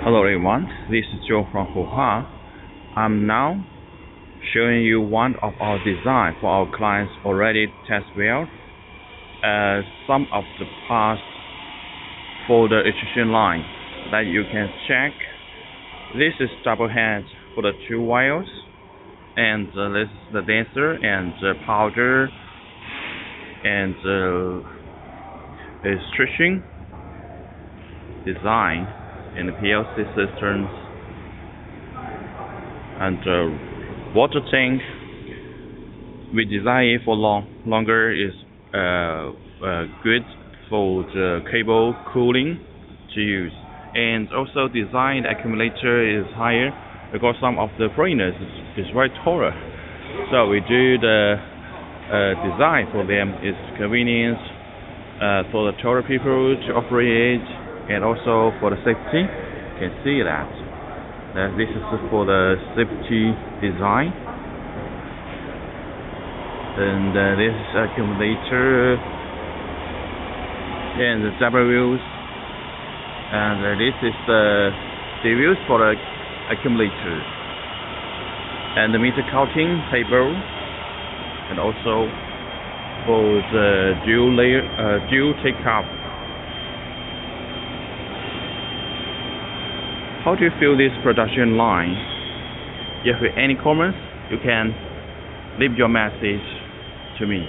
Hello everyone, this is Joe from Wuhan. I'm now showing you one of our design for our clients already test built. Some of the parts for the extrusion line that you can check. This is double head for the two wires, and this is the denser and powder and extrusion design and PLC systems and water tank. We design it for longer is good for the cable cooling to use, and also design accumulator is higher because some of the foreigners is very taller, so we do the design for them is convenience for the taller people to operate, and also for the safety. You can see that this is for the safety design, and this is accumulator and the double wheels, and this is the wheels for the accumulator, and the meter counting table, and also for the dual take up. How do you feel this production line? If you have any comments, you can leave your message to me.